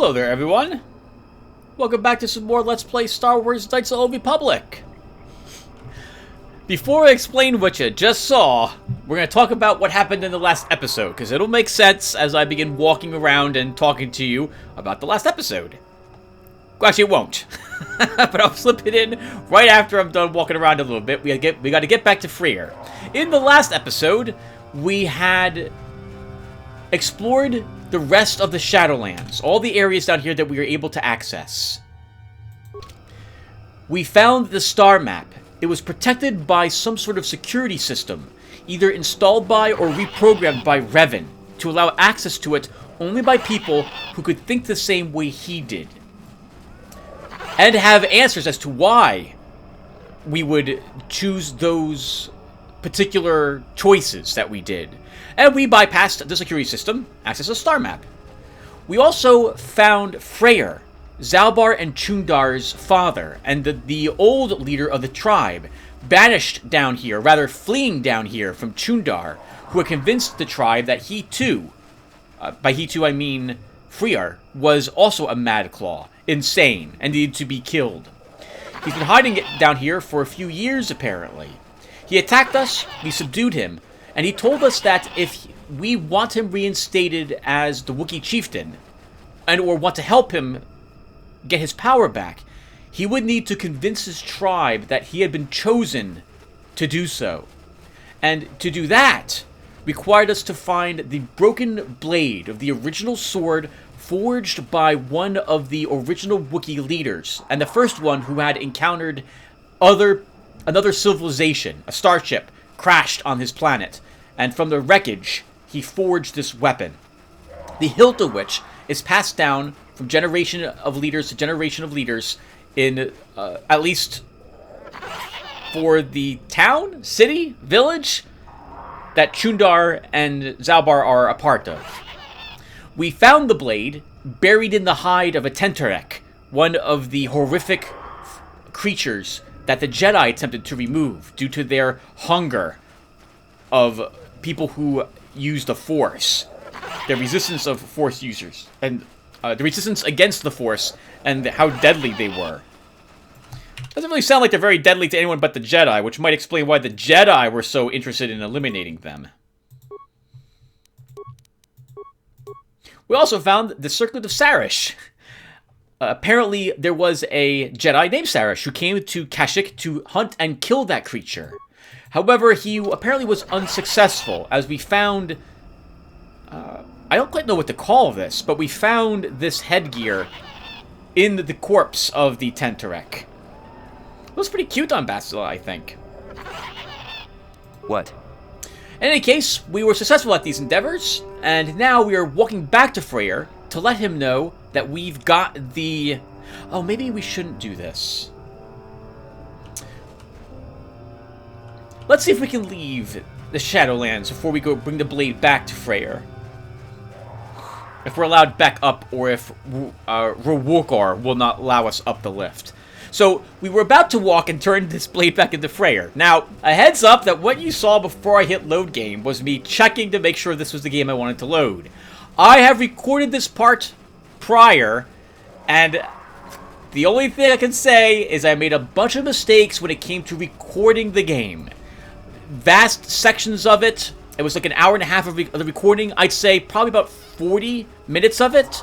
Hello there, everyone. Welcome back to some more Let's Play Star Wars Knights of the Old Republic. Before I explain what you just saw, we're going to talk about what happened in the last episode, because it'll make sense as I begin walking around and talking to you about the last episode. Well, actually, it won't. But I'll slip it in right after I'm done walking around a little bit. We got to get back to Freer. In the last episode, we had explored the rest of the Shadowlands, all the areas down here that we were able to access. We found the star map. It was protected by some sort of security system, either installed by or reprogrammed by Revan, to allow access to it only by people who could think the same way he did. And have answers as to why we would choose those particular choices that we did. And we bypassed the security system, accessed a star map. We also found Freyr, Zalbar and Chundar's father, and the old leader of the tribe, banished down here, rather fleeing down here from Chundar, who had convinced the tribe that he too, by he too I mean Freyr, was also a mad claw, insane, and needed to be killed. He's been hiding it down here for a few years, apparently. He attacked us, we subdued him, and he told us that if we want him reinstated as the Wookiee chieftain, and or want to help him get his power back, he would need to convince his tribe that he had been chosen to do so. And to do that required us to find the broken blade of the original sword forged by one of the original Wookiee leaders, and the first one who had encountered another civilization, a starship, crashed on his planet, and from the wreckage, he forged this weapon. The hilt of which is passed down from generation of leaders to generation of leaders in, at least for the town, city, village that Chundar and Zalbar are a part of. We found the blade buried in the hide of a Tentarek, one of the horrific creatures that the Jedi attempted to remove due to their hunger of people who use the Force, their resistance of Force users, and the resistance against the Force, and how deadly they were. Doesn't really sound like they're very deadly to anyone but the Jedi, which might explain why the Jedi were so interested in eliminating them. We also found the Circle of Sarish. Apparently, there was a Jedi named Sarish who came to Kashyyyk to hunt and kill that creature. However, he apparently was unsuccessful, as we found... I don't quite know what to call this, but we found this headgear in the corpse of the Tentarek. It was pretty cute on Bastila, I think. What? In any case, we were successful at these endeavors, and now we are walking back to Freyr to let him know that we've got the... Oh, maybe we shouldn't do this. Let's see if we can leave the Shadowlands before we go bring the blade back to Freyr. If we're allowed back up, or if Rwokar will not allow us up the lift. So, we were about to walk and turn this blade back into Freyr. Now, a heads up that what you saw before I hit load game was me checking to make sure this was the game I wanted to load. I have recorded this part prior, and the only thing I can say is I made a bunch of mistakes when it came to recording the game. Vast sections of it, it was like an hour and a half of the recording. I'd say probably about 40 minutes of it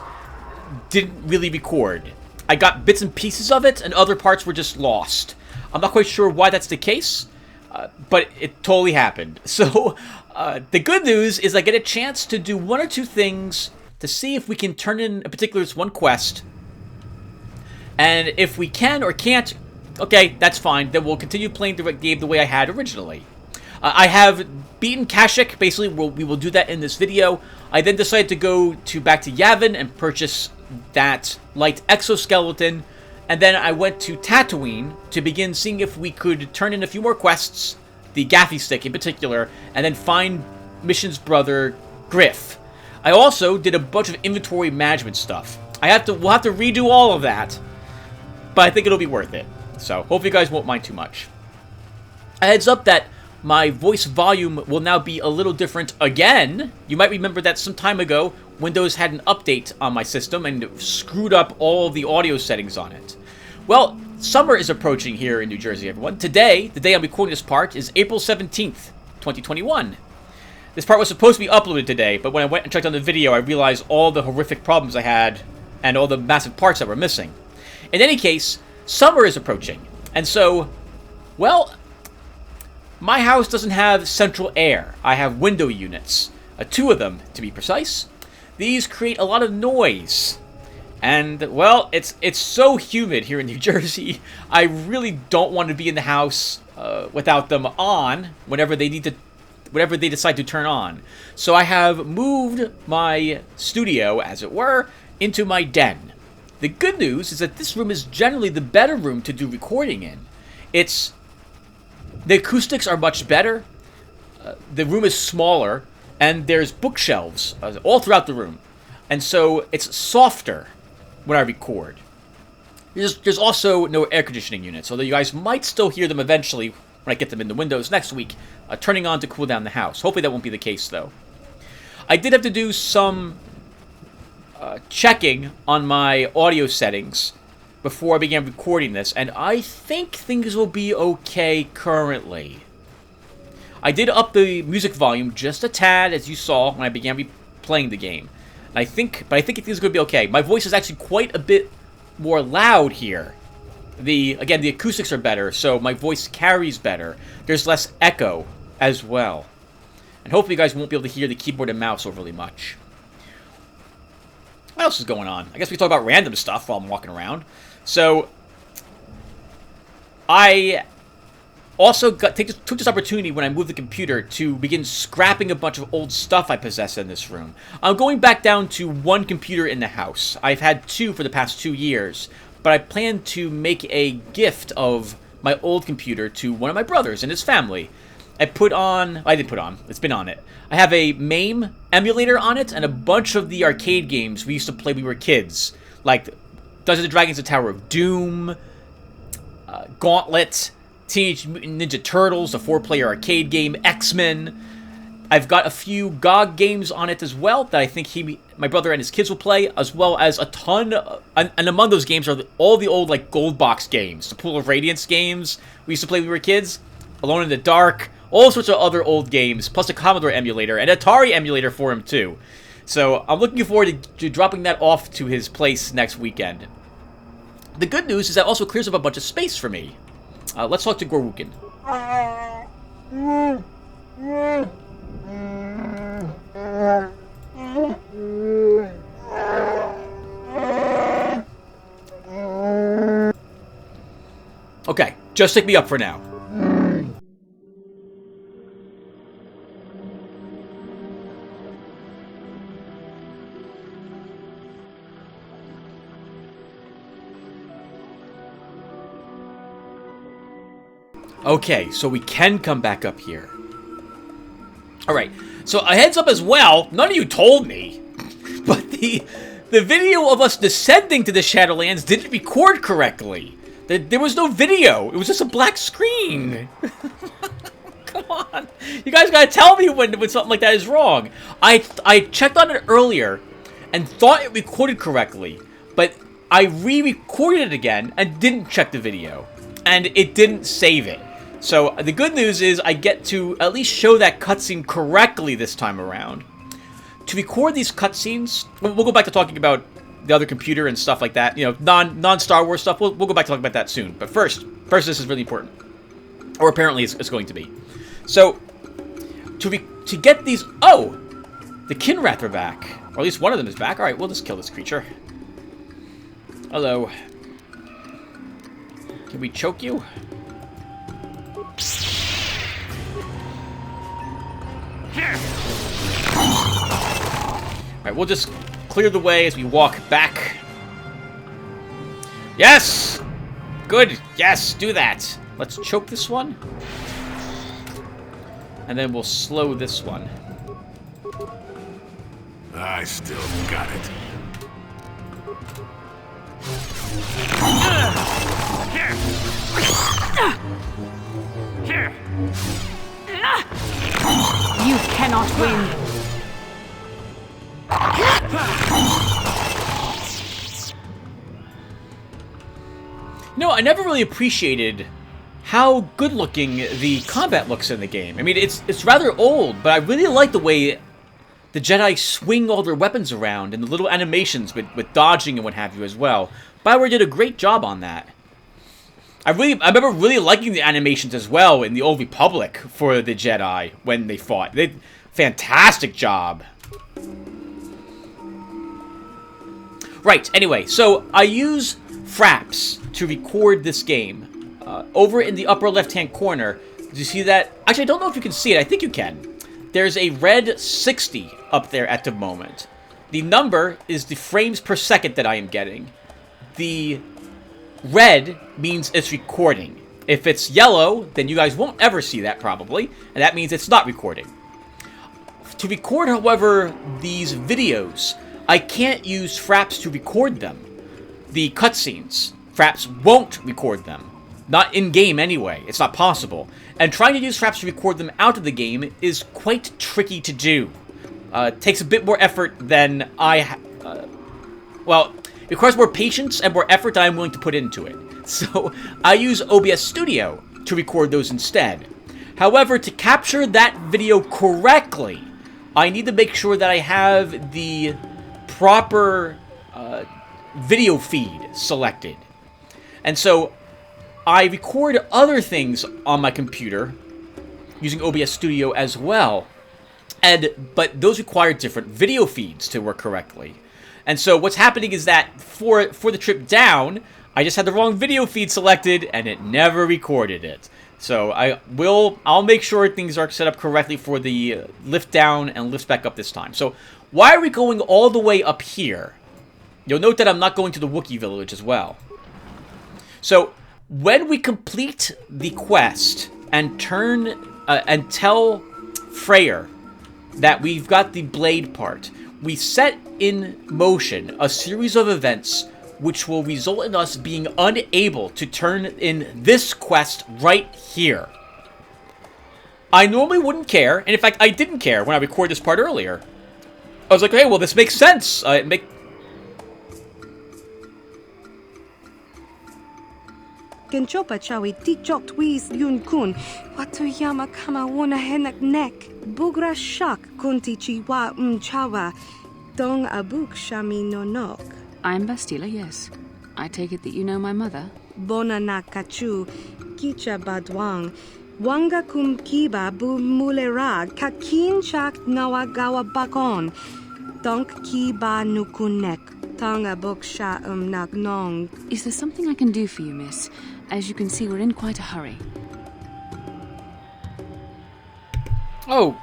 didn't really record. I got bits and pieces of it, and other parts were just lost. I'm not quite sure why that's the case, but it totally happened. So, the good news is I get a chance to do one or two things to see if we can turn in, in particular, this one quest. And if we can or can't, okay, that's fine. Then we'll continue playing the game the way I had originally. I have beaten Kashyyyk. Basically, we will do that in this video. I then decided to go back to Yavin and purchase that light exoskeleton. And then I went to Tatooine to begin seeing if we could turn in a few more quests, the Gaffy Stick in particular, and then find Mission's brother, Griff. I also did a bunch of inventory management stuff. We'll have to redo all of that, but I think it'll be worth it. So, hopefully you guys won't mind too much. A heads up that my voice volume will now be a little different again. You might remember that some time ago, Windows had an update on my system and screwed up all of the audio settings on it. Well, summer is approaching here in New Jersey, everyone. Today, the day I'm recording this part, is April 17th, 2021. This part was supposed to be uploaded today, but when I went and checked on the video, I realized all the horrific problems I had and all the massive parts that were missing. In any case, summer is approaching, and so, well, my house doesn't have central air. I have window units, 2 of them to be precise. These create a lot of noise, and well, it's so humid here in New Jersey. I really don't want to be in the house without them on whenever they decide to turn on. So I have moved my studio, as it were, into my den. The good news is that this room is generally the better room to do recording in. The acoustics are much better, the room is smaller, and there's bookshelves all throughout the room. And so it's softer when I record. There's also no air conditioning units, although you guys might still hear them eventually when I get them in the windows next week, turning on to cool down the house. Hopefully that won't be the case, though. I did have to do some checking on my audio settings before I began recording this, and I think things will be okay currently. I did up the music volume just a tad, as you saw when I began playing the game. And I think things are going to be okay. My voice is actually quite a bit more loud here. Again, the acoustics are better, so my voice carries better. There's less echo as well. And hopefully you guys won't be able to hear the keyboard and mouse overly much. What else is going on? I guess we talk about random stuff while I'm walking around. So, I also took this opportunity when I moved the computer to begin scrapping a bunch of old stuff I possess in this room. I'm going back down to 1 computer in the house. I've had 2 for the past 2 years, but I plan to make a gift of my old computer to one of my brothers and his family. It's been on it. I have a MAME emulator on it and a bunch of the arcade games we used to play when we were kids, like Dungeons and Dragons: The Tower of Doom, Gauntlet, Teenage Mutant Ninja Turtles, a 4-player arcade game, X-Men. I've got a few GOG games on it as well that I think my brother and his kids will play, as well as a ton, and among those games are all the old, like, Gold Box games, the Pool of Radiance games we used to play when we were kids, Alone in the Dark, all sorts of other old games, plus a Commodore emulator, and Atari emulator for him, too. So, I'm looking forward to dropping that off to his place next weekend. The good news is that also clears up a bunch of space for me. Let's talk to Gorwukin. Okay, just stick me up for now. Okay, so we can come back up here. Alright, so a heads up as well, none of you told me, but the video of us descending to the Shadowlands didn't record correctly. There was no video, it was just a black screen. Come on, you guys gotta tell me when something like that is wrong. I checked on it earlier and thought it recorded correctly, but I re-recorded it again and didn't check the video, and it didn't save it. So, the good news is I get to at least show that cutscene correctly this time around. To record these cutscenes, we'll go back to talking about the other computer and stuff like that. You know, non-Star Wars stuff. We'll go back to talking about that soon. But first this is really important. Or apparently it's going to be. So, to get these... Oh! The Kinrath are back. Or at least one of them is back. Alright, we'll just kill this creature. Hello. Can we choke you? Alright, we'll just clear the way as we walk back. Yes! Good! Yes, do that! Let's choke this one. And then we'll slow this one. I still got it. between... No, I never really appreciated how good-looking the combat looks in the game. I mean, it's rather old, but I really like the way the Jedi swing all their weapons around and the little animations with dodging and what have you as well. BioWare did a great job on that. I remember really liking the animations as well in the Old Republic for the Jedi when they fought. They did a fantastic job. Right, anyway, so I use Fraps to record this game. Over in the upper left-hand corner, do you see that? Actually, I don't know if you can see it. I think you can. There's a red 60 up there at the moment. The number is the frames per second that I am getting. The red means it's recording. If it's yellow, then you guys won't ever see that probably, and that means it's not recording. To record, however, these videos, I can't use Fraps to record them. The cutscenes, Fraps won't record them. Not in-game anyway, it's not possible. And trying to use Fraps to record them out of the game is quite tricky to do. It takes a bit more effort than well, it requires more patience and more effort than I'm willing to put into it. So, I use OBS Studio to record those instead. However, to capture that video correctly, I need to make sure that I have the proper video feed selected. And so, I record other things on my computer using OBS Studio as well. But those require different video feeds to work correctly. And so what's happening is that for the trip down, I just had the wrong video feed selected and it never recorded it. So I'll make sure things are set up correctly for the lift down and lift back up this time. So why are we going all the way up here? You'll note that I'm not going to the Wookiee village as well. So when we complete the quest and and tell Freyr that we've got the blade part, we set in motion a series of events which will result in us being unable to turn in this quest right here. I normally wouldn't care, and in fact I didn't care when I recorded this part earlier. I was like, hey, well, this makes sense. Genchopa chawi tichok twis yun kun. Watuyama kama wona henak nek. Bugra shak kunti chiwa chawa. Dong abuk shami no nok. I'm Bastila, yes. I take it that you know my mother? Bona na kachu. Kicha badwang. Wanga kum kiba bu mulera. Kakin chak nawagawa bakon. Donk kiba nukunek. Tanga buksha nagnong. Is there something I can do for you, miss? As you can see, we're in quite a hurry. Oh,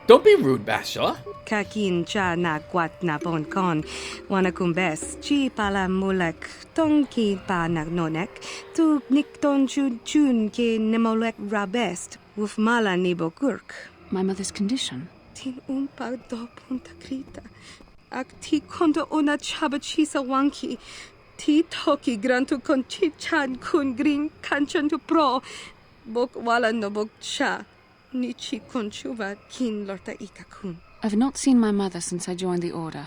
don't be rude, Bastila. Kakin cha na kwat na bon kon. Wana kumbes. Chi pala mulek. Tonki pa nagnonek. Tu nikton chun chun ke nemolek rabest. Wuf mala nibokurk. My mother's condition? Tin umpa do punta krita. Ak ti kondo ona chaba chisa wanki. Ti toki grantu kon chichan kun green kanchan to pro. Bok wala no bok cha. Nichi kon chuva kin lorta ikakun. I've not seen my mother since I joined the Order.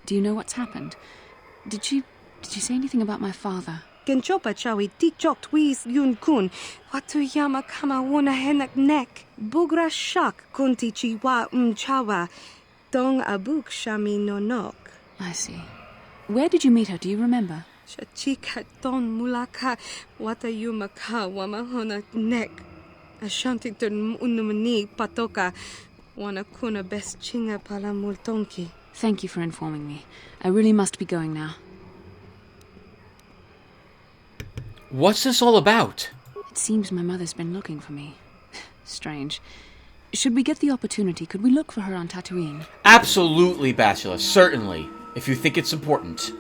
Do you know what's happened? Did she say anything about my father? Genchopa chawi tichok twis yun kun. Watuyama kama wona henak nek. Bugra shak kunti chiwa chawa. Dong abuk shami no nok. I see. Where did you meet her? Do you remember? Chika don mulaka watayuma ka wamahona nek. Ashantington unumani patoka. Wana kuna best chinga pala multonki. Thank you for informing me. I really must be going now. What's this all about? It seems my mother's been looking for me. Strange. Should we get the opportunity, could we look for her on Tatooine? Absolutely, Bastila, certainly, if you think it's important.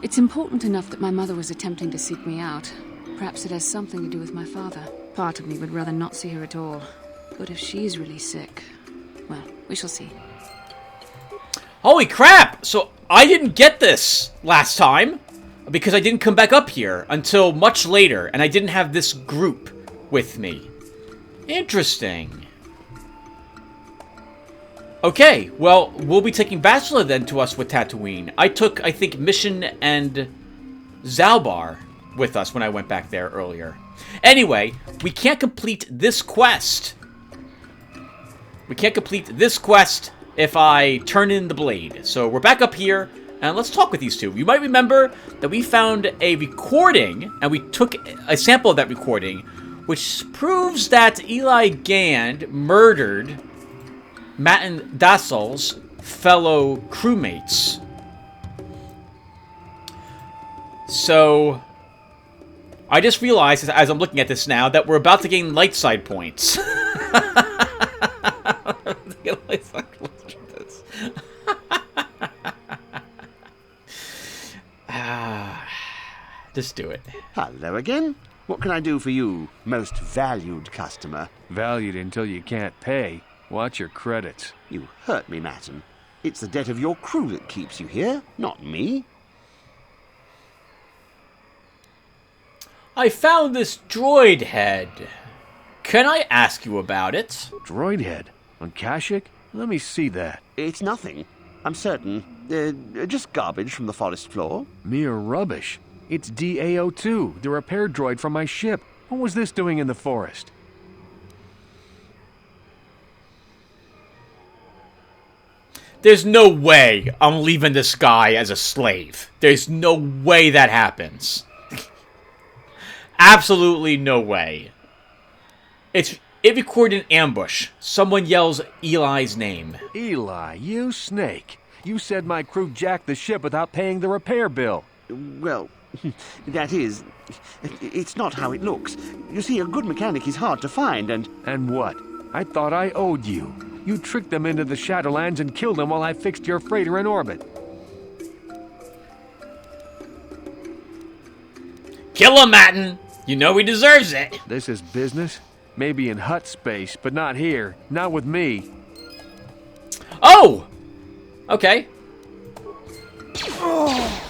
It's important enough that my mother was attempting to seek me out. Perhaps it has something to do with my father. Part of me would rather not see her at all. But if she's really sick, well, we shall see. Holy crap! So I didn't get this last time because I didn't come back up here until much later, and I didn't have this group with me. Interesting. Okay, well, we'll be taking Bachelor then to us with Tatooine. I took, I think, Mission and Zalbar with us when I went back there earlier. Anyway, we can't complete this quest. We can't complete this quest if I turn in the blade. So we're back up here, and let's talk with these two. You might remember that we found a recording, and we took a sample of that recording, which proves that Eli Gand murdered Matin Dassal's fellow crewmates. So, I just realized, as I'm looking at this now, that we're about to gain light side points. Just do it. Hello again. What can I do for you, most valued customer? Valued until you can't pay. Watch your credits. You hurt me, Matin. It's the debt of your crew that keeps you here, not me. I found this droid head. Can I ask you about it? Droid head? On Kashyyyk? Let me see that. It's nothing. I'm certain. Just garbage from the forest floor. Mere rubbish. It's DAO2, the repair droid from my ship. What was this doing in the forest? There's no way I'm leaving this guy as a slave. There's no way that happens. Absolutely no way. It recorded an ambush. Someone yells Eli's name. Eli, you snake. You said my crew jacked the ship without paying the repair bill. Well, it's not how it looks. You see, a good mechanic is hard to find, and... And what? I thought I owed you. You tricked them into the Shadowlands and killed them while I fixed your freighter in orbit. Kill him, Matin! You know he deserves it. This is business? Maybe in hut space, but not here. Not with me. Oh! Okay. Oh.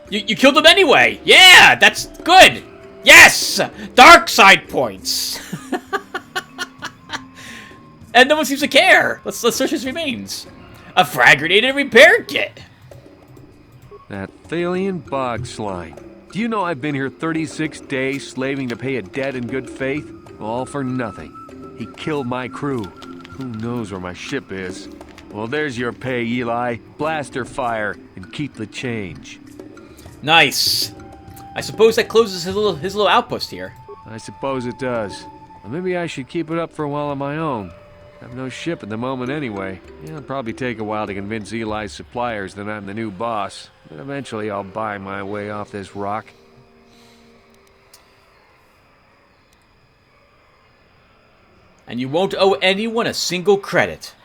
You killed him anyway! Yeah! That's good! Yes! Dark side points! And no one seems to care! Let's search his remains. A frag grenade and a repair kit! That Thalian bog slime. Do you know I've been here 36 days slaving to pay a debt in good faith? All for nothing. He killed my crew. Who knows where my ship is? Well, there's your pay, Eli. Blaster fire and keep the change. Nice. I suppose that closes his little outpost here. I suppose it does. Or maybe I should keep it up for a while on my own. I have no ship at the moment anyway. It'll probably take a while to convince Eli's suppliers that I'm the new boss. But eventually I'll buy my way off this rock. And you won't owe anyone a single credit.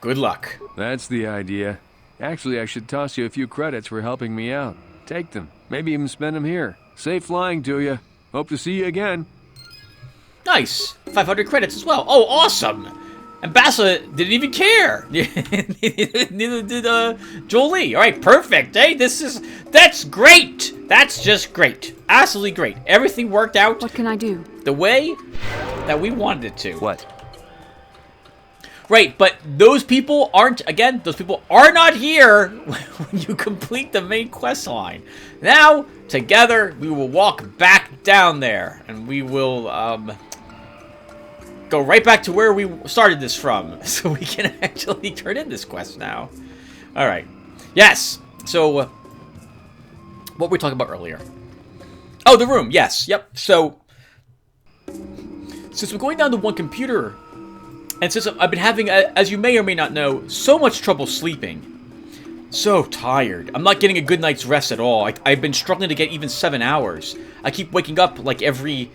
Good luck. That's the idea. Actually, I should toss you a few credits for helping me out. Take them. Maybe even spend them here. Safe flying to you. Hope to see you again. Nice. 500 credits as well. Oh, awesome. And Bassa didn't even care. Neither did Jolie. All right, perfect. Hey, that's great. That's just great. Absolutely great. Everything worked out. What can I do? The way that we wanted it to. What? Right, but those people are not here when you complete the main quest line. Now, together, we will walk back down there, and we will, go right back to where we started this from, so we can actually turn in this quest now. Alright. Yes! So, what were we talking about earlier? Oh, the room, yes, yep. So, since we're going down to one computer, and since I've been having, as you may or may not know, so much trouble sleeping. So tired. I'm not getting a good night's rest at all. I've been struggling to get even 7 hours. I keep waking up like every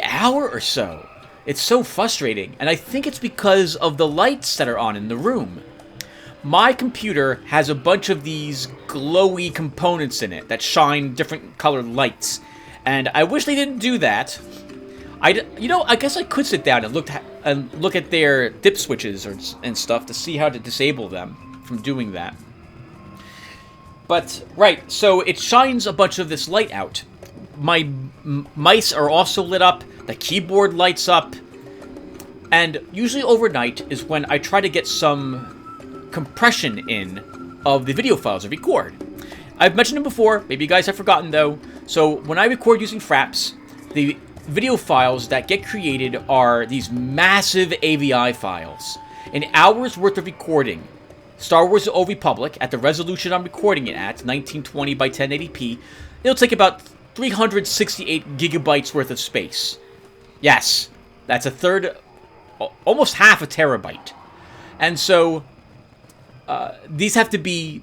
hour or so. It's so frustrating, and I think it's because of the lights that are on in the room. My computer has a bunch of these glowy components in it that shine different colored lights, and I wish they didn't do that. I guess I could sit down and look at their dip switches and stuff to see how to disable them from doing that. But, right, so it shines a bunch of this light out. My mice are also lit up, the keyboard lights up, And usually overnight is when I try to get some compression in of the video files I record. I've mentioned them before, maybe you guys have forgotten though. So when I record using Fraps, the video files that get created are these massive AVI files. An hour's worth of recording. Star Wars: The Old Republic, at the resolution I'm recording it at, 1920 by 1080p, it'll take about 368 gigabytes worth of space. Yes, that's a third, almost half a terabyte. And so, these have to be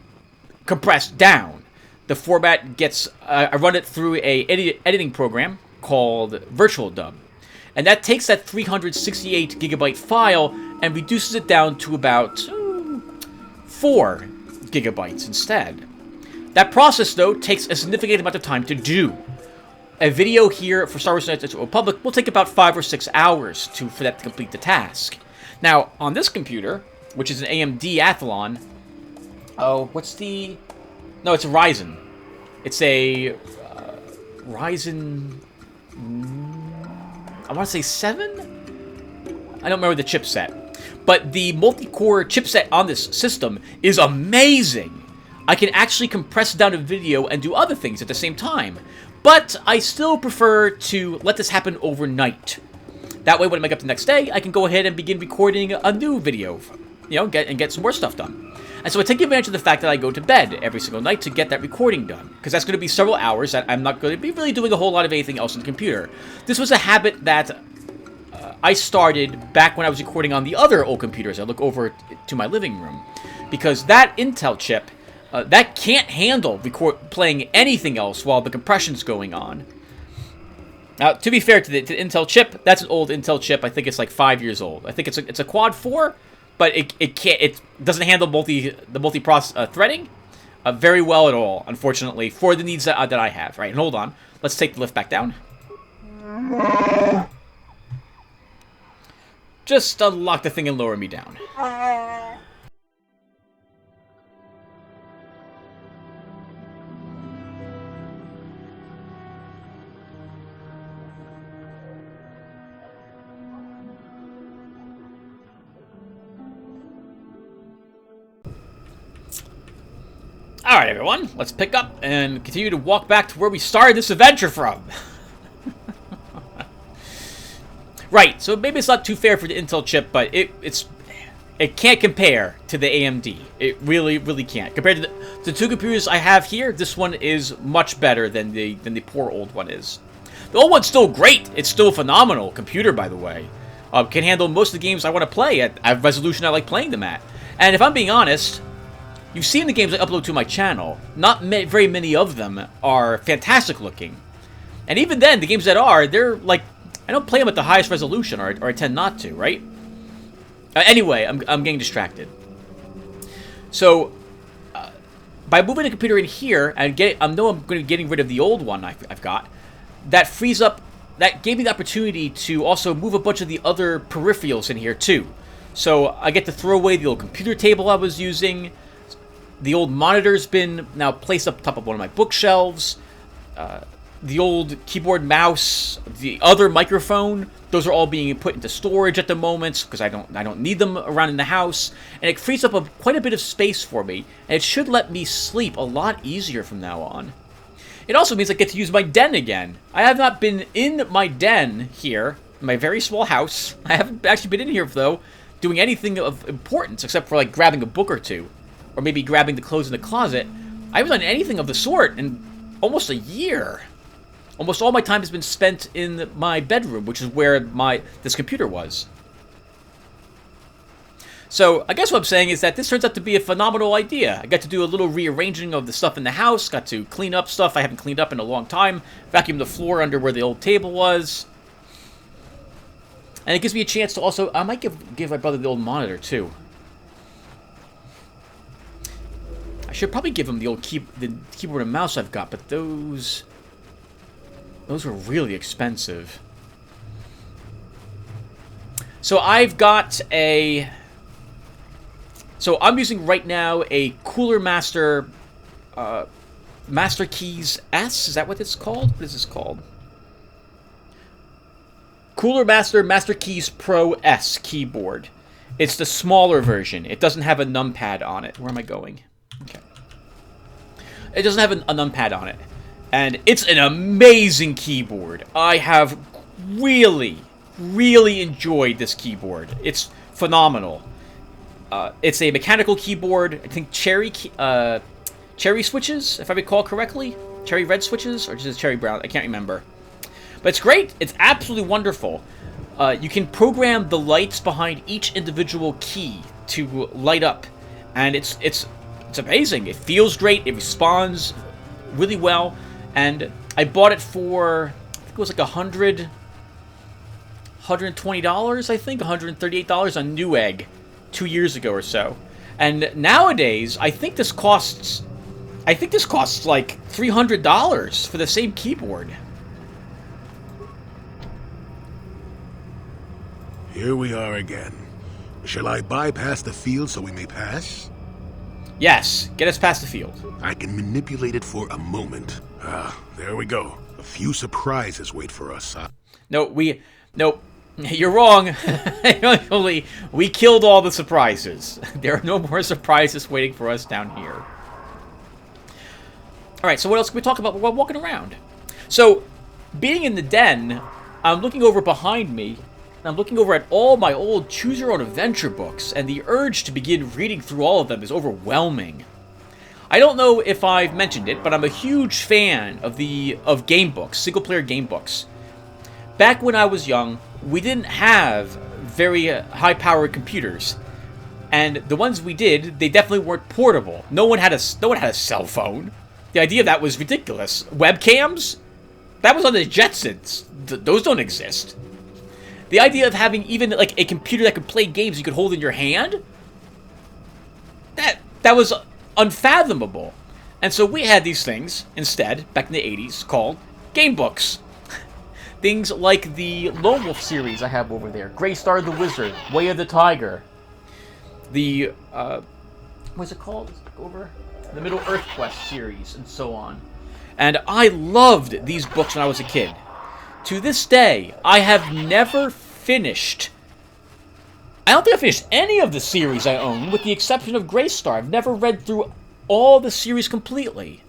compressed down. The format gets, I run it through a editing program called Virtual Dub. And that takes that 368 gigabyte file and reduces it down to about 4 gigabytes instead. That process, though, takes a significant amount of time to do. A video here for Star Wars Knights of the Republic will take about 5 or 6 hours for that to complete the task. Now, on this computer, which is an AMD Athlon, no, it's a Ryzen. It's a Ryzen, I want to say 7? I don't remember the chipset. But the multi-core chipset on this system is amazing. I can actually compress down a video and do other things at the same time. But I still prefer to let this happen overnight. That way, when I wake up the next day, I can go ahead and begin recording a new video, get some more stuff done. And so I take advantage of the fact that I go to bed every single night to get that recording done, because that's going to be several hours that I'm not going to be really doing a whole lot of anything else on the computer. This was a habit that I started back when I was recording on the other old computers. I look over to my living room, because that Intel chip, that can't handle playing anything else while the compression's going on. Now, to be fair to the Intel chip, that's an old Intel chip. I think it's like 5 years old. I think it's a quad 4, but it doesn't handle the multi-process threading very well at all, unfortunately, for the needs that I have. Right, and hold on, let's take the lift back down. Just unlock the thing and lower me down. Alright, everyone, let's pick up and continue to walk back to where we started this adventure from. Right, so maybe it's not too fair for the Intel chip, but it can't compare to the AMD. It really, really can't. Compared to the two computers I have here, this one is much better than the poor old one is. The old one's still great. It's still a phenomenal computer, by the way. Can handle most of the games I want to play at resolution I like playing them at. And if I'm being honest, you've seen the games I upload to my channel. Not very many of them are fantastic looking. And even then, the games that are, they're like, I don't play them at the highest resolution, or I tend not to, right? Anyway, I'm getting distracted. So, by moving the computer in here, and I know I'm going to be getting rid of the old one I've got, that frees up, that gave me the opportunity to also move a bunch of the other peripherals in here too. So, I get to throw away the old computer table I was using. The old monitor's been now placed up top of one of my bookshelves. The old keyboard, mouse, the other microphone, those are all being put into storage at the moment because I don't need them around in the house, and it frees up quite a bit of space for me, and it should let me sleep a lot easier from now on. It also means I get to use my den again. I have not been in my den here, my very small house. I haven't actually been in here though, doing anything of importance except for like grabbing a book or two. Or maybe grabbing the clothes in the closet. I haven't done anything of the sort in almost a year. Almost all my time has been spent in my bedroom, which is where this computer was. So, I guess what I'm saying is that this turns out to be a phenomenal idea. I got to do a little rearranging of the stuff in the house, got to clean up stuff I haven't cleaned up in a long time, vacuum the floor under where the old table was. And it gives me a chance to also, I might give my brother the old monitor too. I should probably give him the old keyboard and mouse I've got, but those are really expensive. So I'm using right now a Cooler Master Master Keys S. Is that what it's called? What is this called? Cooler Master Master Keys Pro S keyboard. It's the smaller version. It doesn't have a numpad on it. Where am I going? Okay. It doesn't have a numpad on it. And it's an amazing keyboard. I have really, really enjoyed this keyboard. It's phenomenal. It's a mechanical keyboard. I think cherry switches, if I recall correctly. Cherry red switches, or just cherry brown. I can't remember. But it's great. It's absolutely wonderful. You can program the lights behind each individual key to light up, and it's amazing. It feels great. It responds really well, and I bought it for, I think it was like $120. I think $138 on Newegg 2 years ago or so. And nowadays, I think this costs like $300 for the same keyboard. Here we are again. Shall I bypass the field so we may pass? Yes, get us past the field. I can manipulate it for a moment. There we go. A few surprises wait for us. Nope, you're wrong. Actually, we killed all the surprises. There are no more surprises waiting for us down here. Alright, so what else can we talk about while walking around? So, being in the den, I'm looking over behind me, and I'm looking over at all my old Choose Your Own Adventure books, and the urge to begin reading through all of them is overwhelming. I don't know if I've mentioned it, but I'm a huge fan of game books, single-player game books. Back when I was young, we didn't have very high-powered computers, and the ones we did, they definitely weren't portable. No one had a cell phone. The idea of that was ridiculous. Webcams? That was on the Jetsons. Those don't exist. The idea of having even like a computer that could play games you could hold in your hand? That was unfathomable. And so we had these things instead, back in the 80s, called game books. Things like the Lone Wolf series I have over there. Grey Star the Wizard, Way of the Tiger. The, what's it called? Over? The Middle Earth Quest series, and so on. And I loved these books when I was a kid. To this day, I have never finished... I don't think I finished any of the series I own, with the exception of Grey Star. I've never read through all the series completely.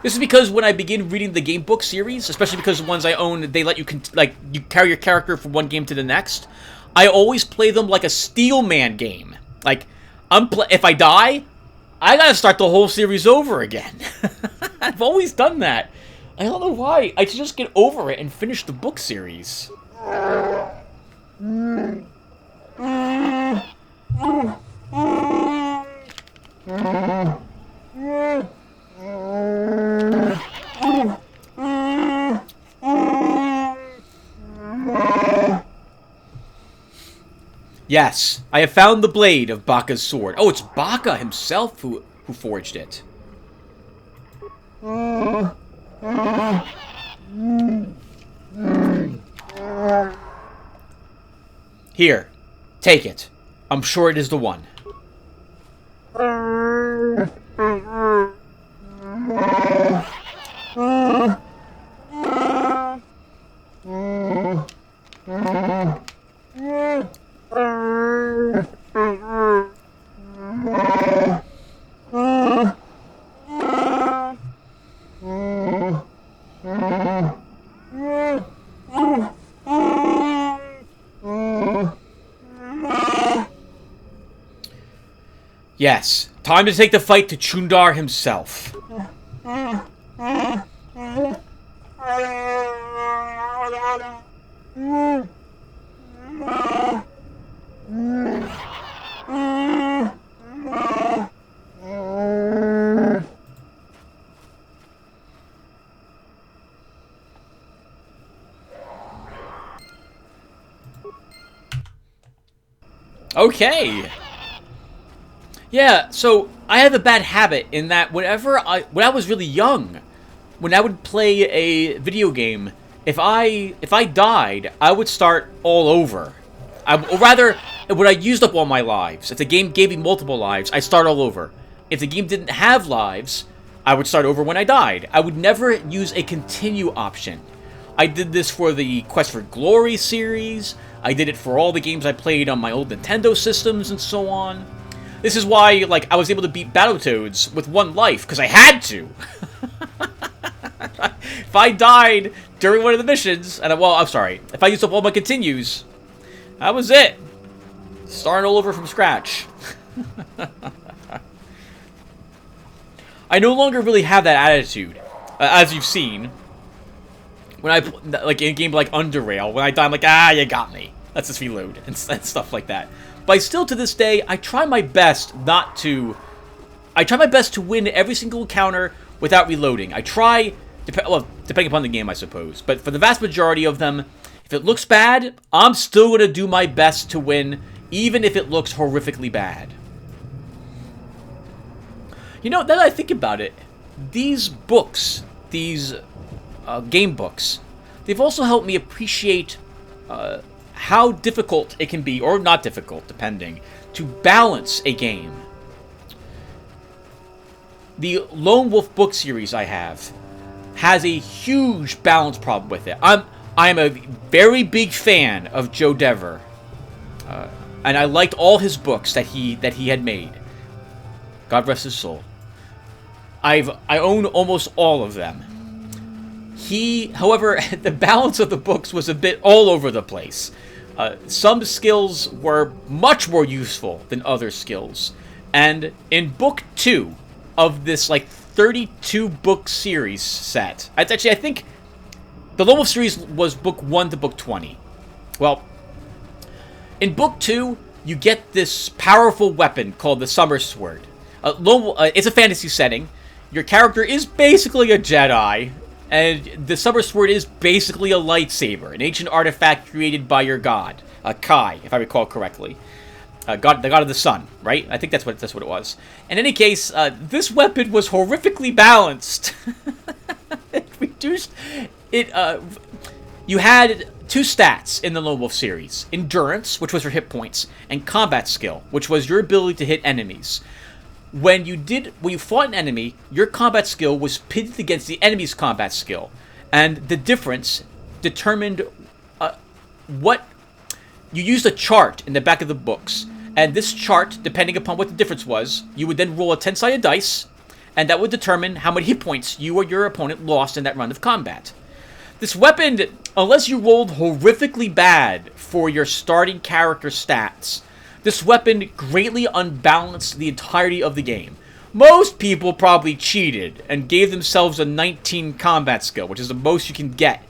This is because when I begin reading the game book series, especially because the ones I own, they let you, you carry your character from one game to the next, I always play them like a Steel Man game. Like, if I die, I gotta start the whole series over again. I've always done that. I don't know why. I should just get over it and finish the book series. Yes, I have found the blade of Baka's sword. Oh, it's Baka himself who forged it. Here, take it. I'm sure it is the one. Yes, time to take the fight to Chundar himself. Okay. Yeah, so I have a bad habit in that when I was really young, when I would play a video game, if I died, I would start all over. Or rather, when I used up all my lives. If the game gave me multiple lives, I'd start all over. If the game didn't have lives, I would start over when I died. I would never use a continue option. I did this for the Quest for Glory series. I did it for all the games I played on my old Nintendo systems and so on. This is why, like, I was able to beat Battletoads with 1 life, because I had to. If I died during one of the missions, and well, I'm sorry, if I used up all my continues, that was it. Starting all over from scratch. I no longer really have that attitude, as you've seen. When I, like, in a game like Underrail, when I die, I'm like, ah, you got me. Let's just reload, and stuff like that. But still, to this day, I try my best not to... I try my best to win every single encounter without reloading. I try, well, depending upon the game, I suppose. But for the vast majority of them, if it looks bad, I'm still going to do my best to win, even if it looks horrifically bad. You know, now that I think about it, these books, these game books, they've also helped me appreciate how difficult it can be, or not difficult, depending, to balance a game. The Lone Wolf book series I have has a huge balance problem with it. I'm a very big fan of Joe Dever, and I liked all his books that he had made. God rest his soul. I own almost all of them. However, the balance of the books was a bit all over the place. Some skills were much more useful than other skills. And in book 2 of this, like, 32-book series set... Actually, I think the Lone Wolf series was book 1 to book 20. Well, in book 2, you get this powerful weapon called the Summer Sword. It's a fantasy setting. Your character is basically a Jedi, and the Summer Sword is basically a lightsaber, an ancient artifact created by your god, Kai, if I recall correctly. The god of the sun, right? I think that's what it was. In any case, this weapon was horrifically balanced. It reduced it. You had 2 stats in the Lone Wolf series: endurance, which was your hit points, and combat skill, which was your ability to hit enemies. When you fought an enemy, your combat skill was pitted against the enemy's combat skill, and the difference determined what... You used a chart in the back of the books, and this chart, depending upon what the difference was, you would then roll a 10-sided dice, and that would determine how many hit points you or your opponent lost in that round of combat. This weapon, unless you rolled horrifically bad for your starting character stats, this weapon greatly unbalanced the entirety of the game. Most people probably cheated and gave themselves a 19 combat skill, which is the most you can get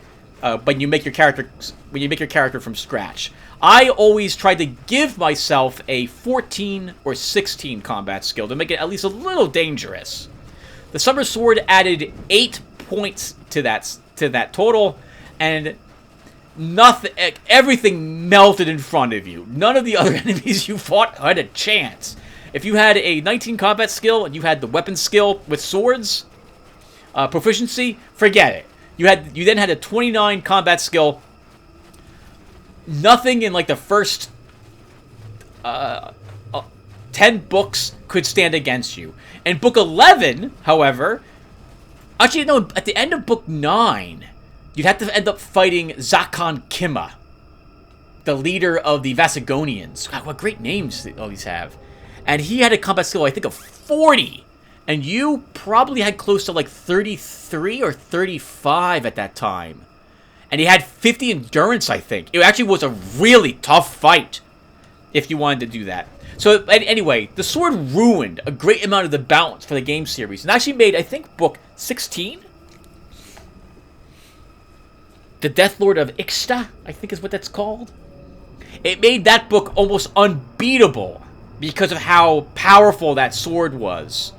when you make your character from scratch. I always tried to give myself a 14 or 16 combat skill to make it at least a little dangerous. The Summer Sword added 8 points to that total, and everything melted in front of you. None of the other enemies you fought had a chance. If you had a 19 combat skill and you had the weapon skill with swords proficiency, forget it. You then had a 29 combat skill. Nothing in like the first 10 books could stand against you. In book 11, however, actually no, at the end of book 9, you'd have to end up fighting Zakon Kima, the leader of the Vasagonians. God, what great names all these have. And he had a combat skill, I think, of 40. And you probably had close to like 33 or 35 at that time. And he had 50 endurance, I think. It actually was a really tough fight if you wanted to do that. So anyway, the sword ruined a great amount of the balance for the game series. And actually made, I think, book 16? The Death Lord of Ixta, I think is what that's called. It made that book almost unbeatable because of how powerful that sword was.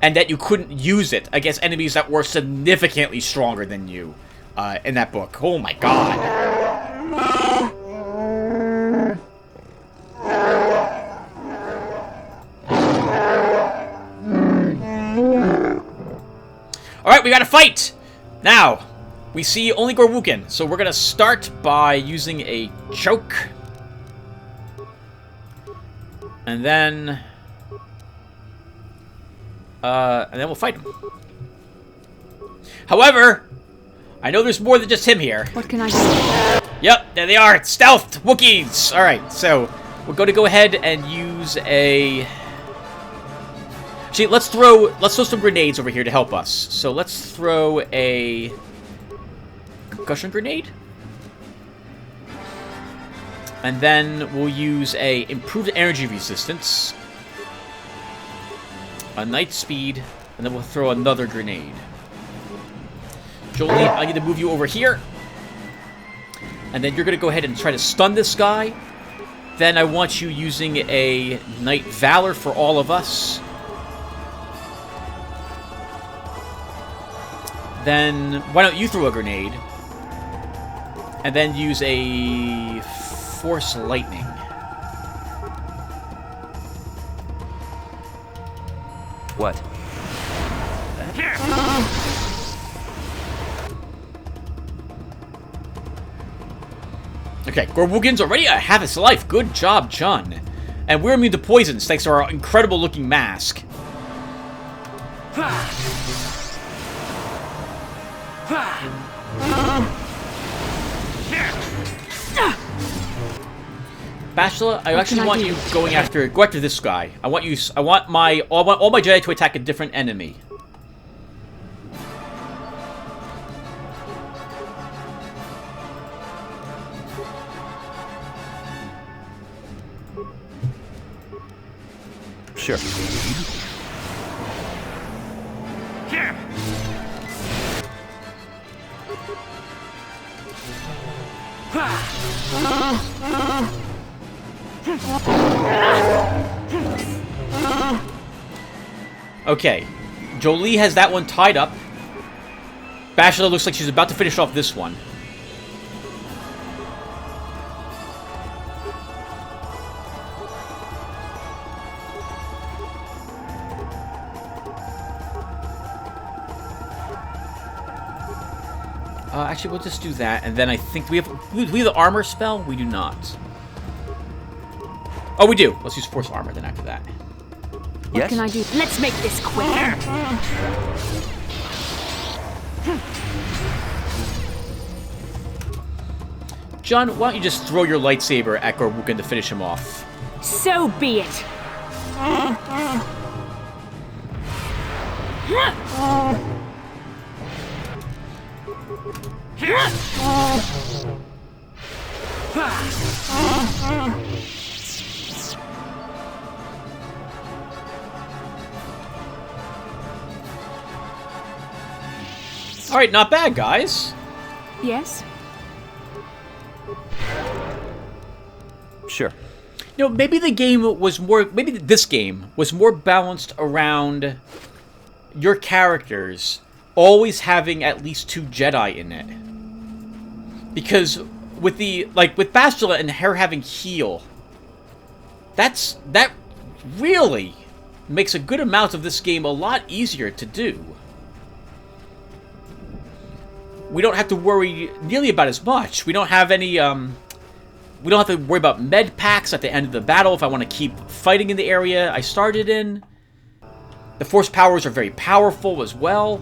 And that you couldn't use it against enemies that were significantly stronger than you in that book. Oh my god. Alright, we gotta fight! Now, we see only Gorwukin, so we're gonna start by using a choke. And then we'll fight him. However, I know there's more than just him here. What can I do? Yep, there they are. Stealthed Wookiees. All right, so we're going to go ahead and use a. Actually, let's throw some grenades over here to help us. So let's throw a concussion grenade, and then we'll use a improved energy resistance, a night speed, and then we'll throw another grenade. Jolie, I need to move you over here. And then you're going to go ahead and try to stun this guy. Then I want you using a Knight Valor for all of us. Then why don't you throw a grenade? And then use a Force Lightning. What? Okay, Gorwookin's already at half its life. Good job, John. And we're immune to poisons thanks to our incredible looking mask. Bashla, I actually want you going after. Go after this guy. I want all my Jedi to attack a different enemy. Sure. Okay, Jolie has that one tied up. Bashla looks like she's about to finish off this one. Actually, we'll just do that, and then I think do we have the armor spell? We do not. Oh, we do. Let's use force armor then after that. What can I do? Let's make this quick. John, why don't you just throw your lightsaber at Gorwookin to finish him off? So be it. Alright, not bad, guys. Yes? Sure. You know, maybe the game was more... Maybe this game was more balanced around your characters always having at least 2 Jedi in it. Because with with Bastila and her having heal, that really makes a good amount of this game a lot easier to do. We don't have to worry nearly about as much. We don't have any, we don't have to worry about med packs at the end of the battle if I want to keep fighting in the area I started in. The Force powers are very powerful as well.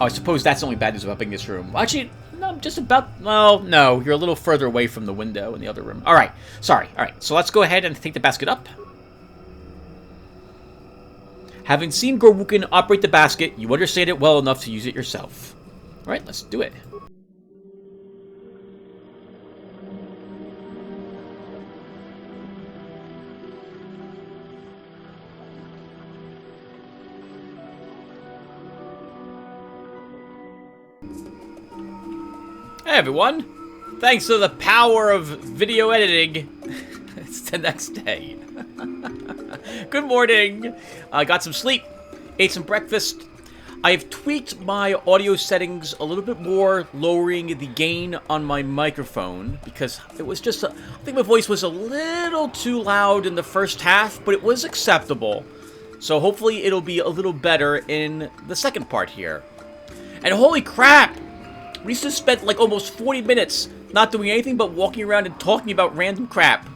Oh, I suppose that's the only bad news about being in this room. Well, actually, no, just about... Well, no, you're a little further away from the window in the other room. Alright, sorry. Alright, so let's go ahead and take the basket up. Having seen Gorwookin operate the basket, you understand it well enough to use it yourself. Alright, let's do it. Hey everyone! Thanks to the power of video editing, it's the next day. Good morning! I got some sleep, ate some breakfast. I've tweaked my audio settings a little bit more, lowering the gain on my microphone, because it was just I think my voice was a little too loud in the first half, but it was acceptable. So hopefully it'll be a little better in the second part here. And holy crap! We just spent like almost 40 minutes not doing anything but walking around and talking about random crap.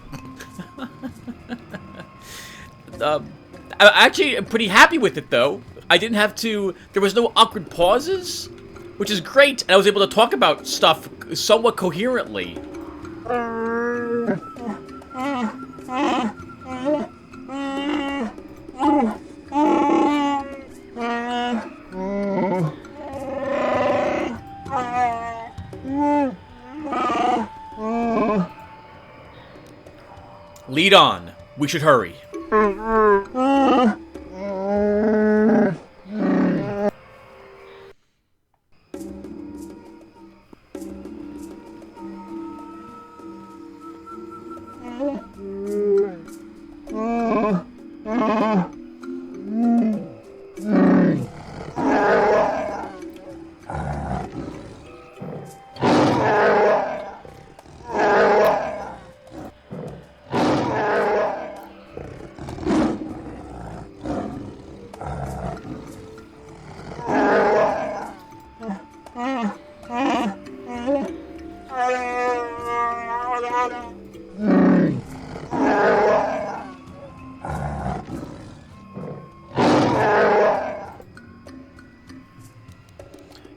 I actually am pretty happy with it though. I didn't have to... There was no awkward pauses, which is great. And I was able to talk about stuff somewhat coherently. Lead on. We should hurry.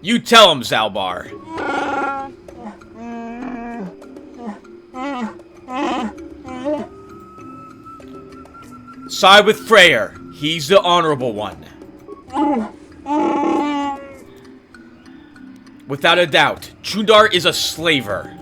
You tell him, Zalbar. Side with Freyr. He's the honorable one. Without a doubt, Chundar is a slaver.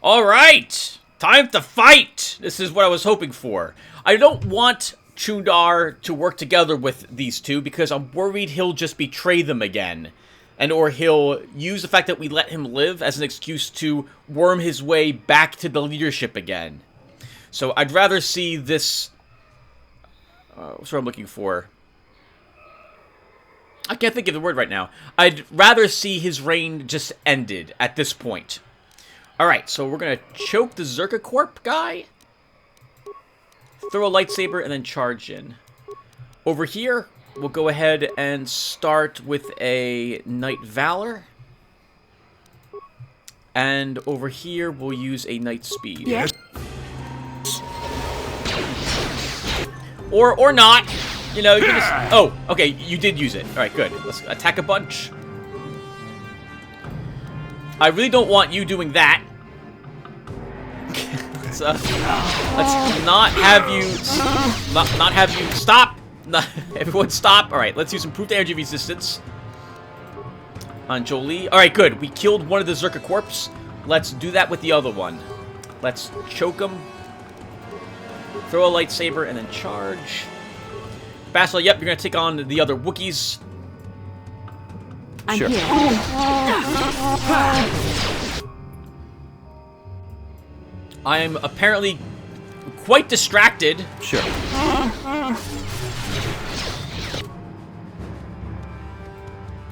Alright! Time to fight! This is what I was hoping for. I don't want Chundar to work together with these two because I'm worried he'll just betray them again. And or he'll use the fact that we let him live as an excuse to worm his way back to the leadership again. So I'd rather see this... what's what I'm looking for? I can't think of the word right now. I'd rather see his reign just ended at this point. Alright, so we're gonna choke the Zerkacorp guy. Throw a lightsaber and then charge in. Over here, we'll go ahead and start with a Knight Valor. And over here, we'll use a Knight Speed. Yeah. Or not. You know, you can just... Oh, okay, you did use it. Alright, good. Let's attack a bunch. I really don't want you doing that. let's not have you... Not have you... Stop! Everyone stop. Alright, let's use improved energy resistance on Jolie. Alright, good. We killed one of the Zerkacorps. Let's do that with the other one. Let's choke him. Throw a lightsaber and then charge. Bastila, yep, you're gonna take on the other Wookiees. I'm Sure. here. I am apparently quite distracted. Sure.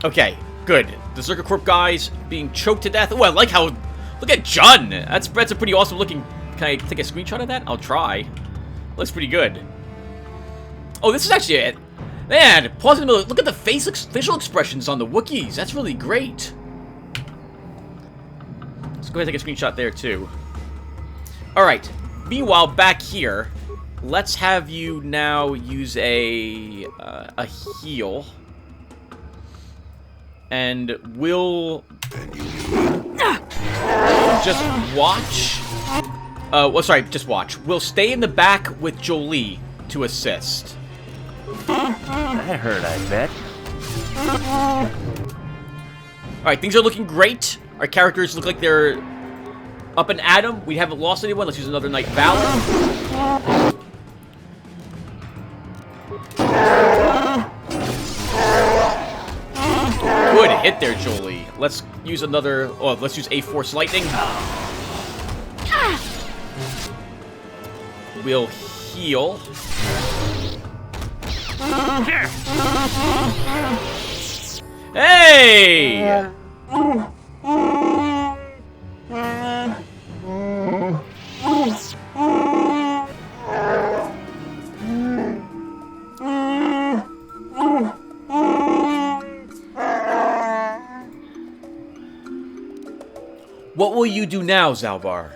Okay, good. The Zerkacorp guy's being choked to death. Oh, I like how... Look at Jun! That's a pretty awesome looking... Can I take a screenshot of that? I'll try. Looks pretty good. Oh, this is actually it. Man, pause in the middle. Look at the facial expressions on the Wookiees. That's really great. Let's go ahead and take a screenshot there, too. Alright. Meanwhile, back here, let's have you now use a heal. And we'll just watch. Well, sorry, just watch. We'll stay in the back with Jolie to assist. That hurt, I bet. Alright, things are looking great. Our characters look like they're up and at 'em. We haven't lost anyone. Let's use another Knight Valor. Good hit there, Jolie. Let's use another... Oh, let's use a Force Lightning. We'll heal. Hey! What will you do now, Zalbar?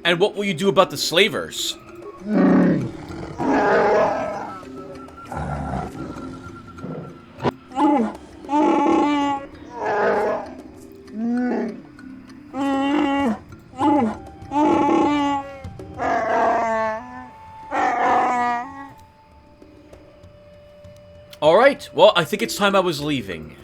And what will you do about the slavers? Alright, well, I think it's time I was leaving.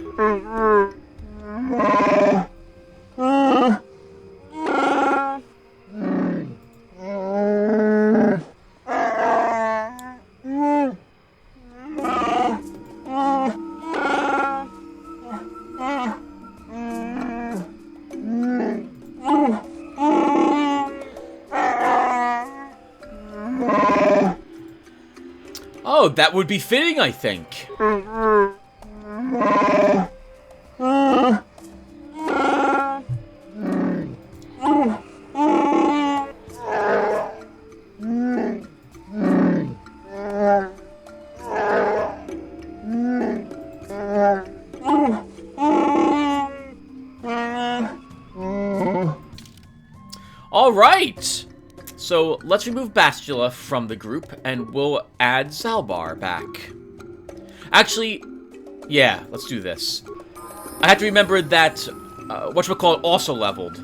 Oh, that would be fitting, I think. All right. So let's remove Bastila from the group, and we'll add Zalbar back. Actually, yeah, let's do this. I have to remember that whatchamacallit also leveled.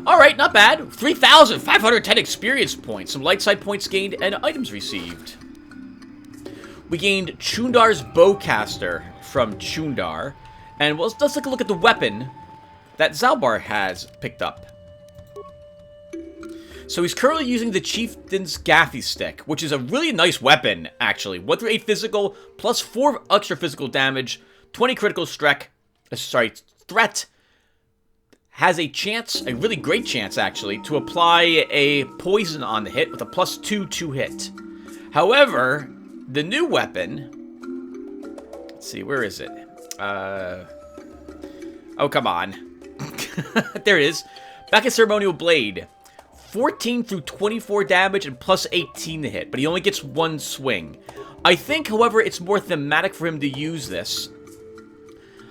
Alright, not bad. 3,510 experience points, some light side points gained, and items received. We gained Chundar's Bowcaster from Chundar, and let's take a look at the weapon that Zalbar has picked up. So he's currently using the Chieftain's Gaffy Stick, which is a really nice weapon, actually. 1 through 8 physical, plus 4 extra physical damage, 20 critical threat. Has a chance, a really great chance, actually, to apply a poison on the hit with a +2 to hit. However, the new weapon... Let's see, where is it? Oh, come on. There it is. Back at Ceremonial Blade. 14 through 24 damage and +18 to hit, but he only gets 1 swing. I think, however, it's more thematic for him to use this.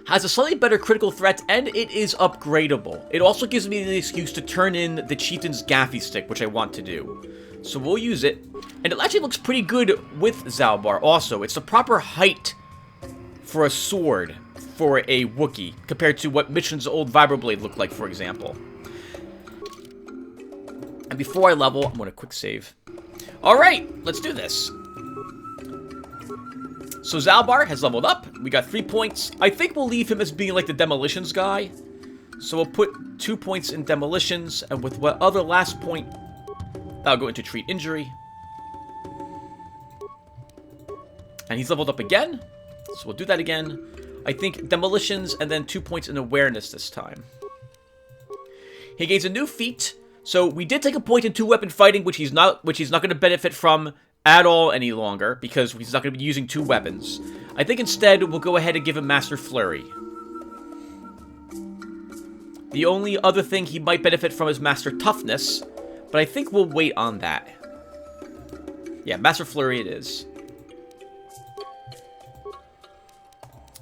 Has a slightly better critical threat, and it is upgradable. It also gives me the excuse to turn in the Chieftain's Gaffy Stick, which I want to do. So we'll use it. And it actually looks pretty good with Zalbar also. It's the proper height for a sword for a Wookiee, compared to what Mitchell's old Vibroblade looked like, for example. And before I level, I'm going to quick save. Alright, let's do this. So Zalbar has leveled up. We got 3 points. I think we'll leave him as being like the demolitions guy. So we'll put 2 points in demolitions. And with what other last point, that'll go into treat injury. And he's leveled up again. So we'll do that again. I think demolitions and then 2 points in awareness this time. He gains a new feat. So we did take a point in 2-weapon fighting, which he's not going to benefit from at all any longer, because he's not going to be using 2 weapons. I think instead we'll go ahead and give him Master Flurry. The only other thing he might benefit from is Master Toughness, but I think we'll wait on that. Yeah, Master Flurry it is.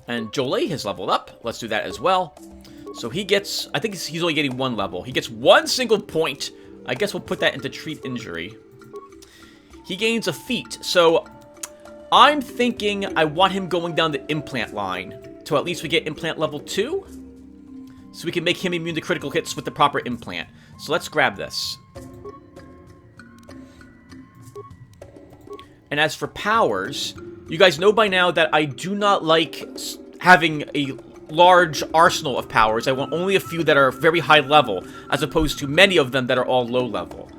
And Jolie has leveled up. Let's do that as well. So he gets, I think he's only getting 1 level. He gets 1 single point. I guess we'll put that into treat injury. He gains a feat. So I'm thinking I want him going down the implant line. Till at least we get implant level 2. So we can make him immune to critical hits with the proper implant. So let's grab this. And as for powers, you guys know by now that I do not like having a large arsenal of powers. I want only a few that are very high level, as opposed to many of them that are all low level.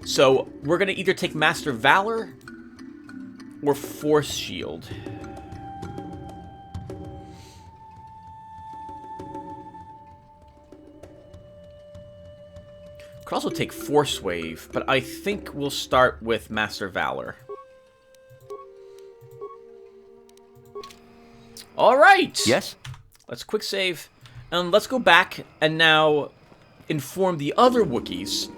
So we're going to either take Master Valor or Force Shield. Could also take Force Wave, but I think we'll start with Master Valor. Alright! Yes? Let's quick save, and let's go back and now inform the other Wookiees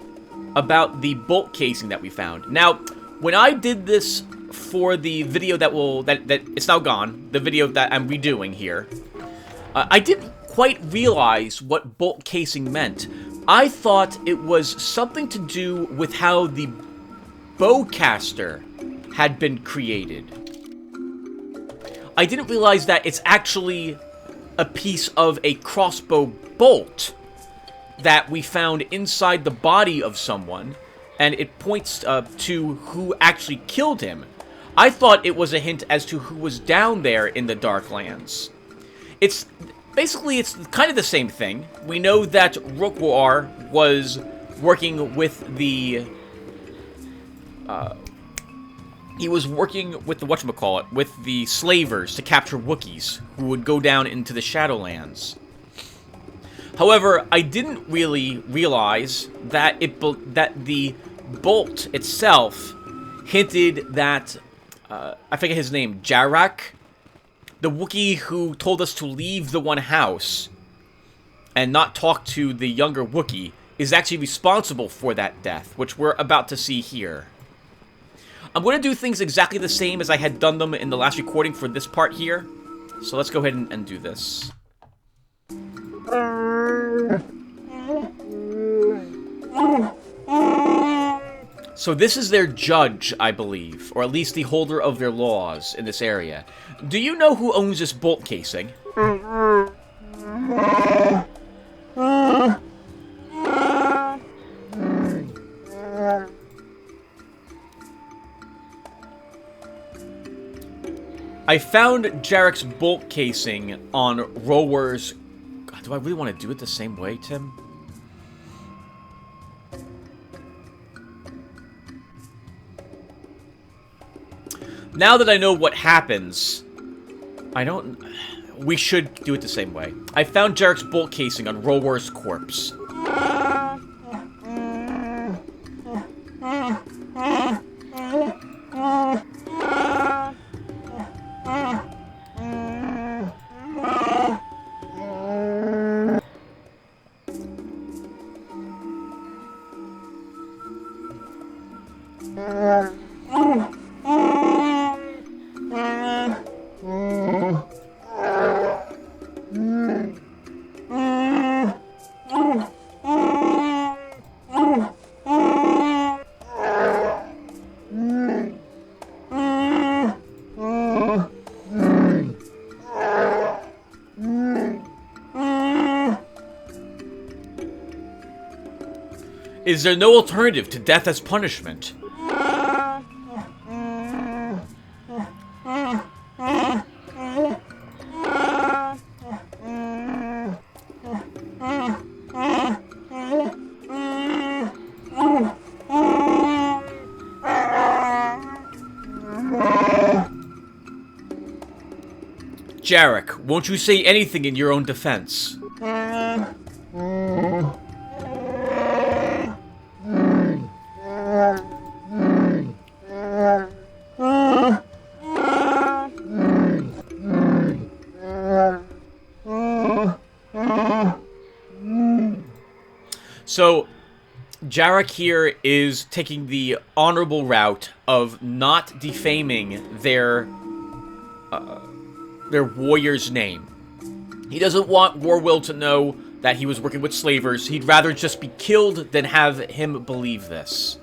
about the bolt casing that we found. Now, when I did this for the video that it's now gone, the video that I'm redoing here, I didn't quite realize what bolt casing meant. I thought it was something to do with how the bowcaster had been created. I didn't realize that it's actually a piece of a crossbow bolt that we found inside the body of someone, and it points to who actually killed him. I thought it was a hint as to who was down there in the Darklands. It's kind of the same thing. We know that KotOR was working with the whatchamacallit, with the slavers to capture Wookiees who would go down into the Shadowlands. However, I didn't really realize that the bolt itself hinted that I forget his name, Jarak, the Wookiee who told us to leave the one house and not talk to the younger Wookiee, is actually responsible for that death, which we're about to see here. I'm going to do things exactly the same as I had done them in the last recording for this part here. So let's go ahead and do this. So this is their judge, I believe, or at least the holder of their laws in this area. Do you know who owns this bolt casing? I found Jarek's bolt casing on Rower's... God, do I really want to do it the same way, Tim? Now that I know what happens, we should do it the same way. I found Jarek's bolt casing on Rower's corpse. Is there no alternative to death as punishment? Jarek, won't you say anything in your own defense? So, Jarek here is taking the honorable route of not defaming their warrior's name. He doesn't want Warwill to know that he was working with slavers. He'd rather just be killed than have him believe this.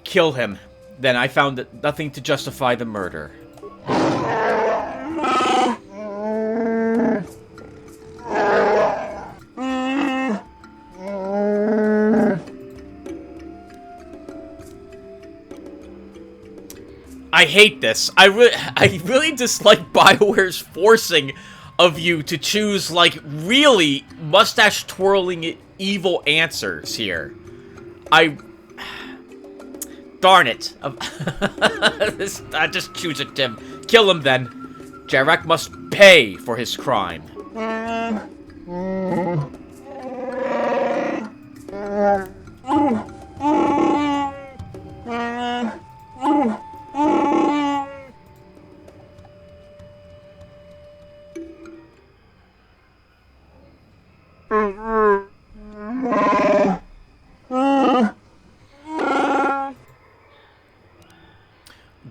Kill him. Then I found that nothing to justify the murder. I hate this. I really dislike BioWare's forcing of you to choose, like, really mustache-twirling evil answers here. Darn it. I just choose it, Tim. Kill him, then. Jarek must pay for his crime.